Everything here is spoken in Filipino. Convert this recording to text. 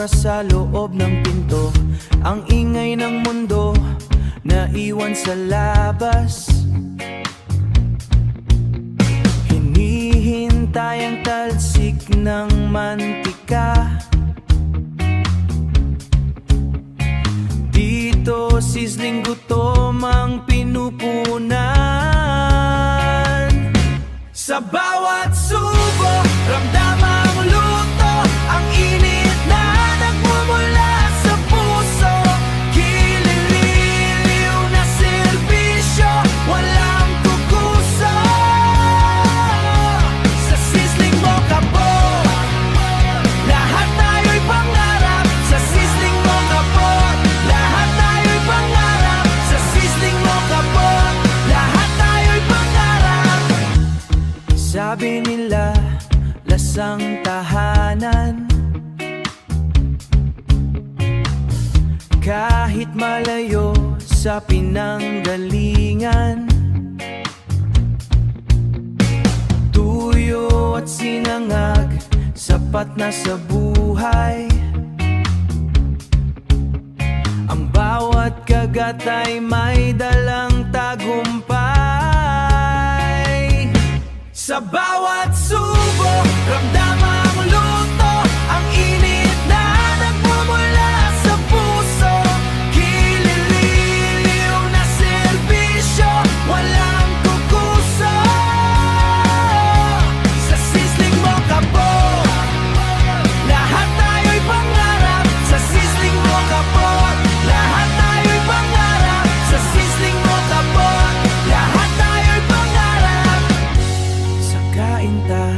oras sa loob ng pinto. Ang ingay ng mundo na iwan sa labas. Hinihintay ang talsik ng mantika. Dito sizzling gutom ang pinupunan. Sa bawat subo, ramdam ang luto, ang init na nagmumula sa puso. Kilililiw na serbisyo, walang kukuso. Sa sizzling mo kapot, lahat tayo'y pangarap. Sa sizzling mo kapot, lahat tayo'y pangarap. Sa sizzling mo kapot, lahat tayo'y pangarap. Sabi nila, lasang tahanan. Kahit malayo sa pinanggalingan, tuyo at sinangag, sapat na sa buhay. Ang bawat kagat ay may dalang tagumpay. Sa bawat subo, ramdam ang luto, ang init na nagmumula sa puso. Kilililiw na serbisyo, walang kukuso. Sa sizzling mo kapot, lahat tayo'y pangarap. Sa sizzling mo kapot, lahat tayo'y pangarap. Sa sizzling mo kapot, lahat tayo'y pangarap. Sa kainta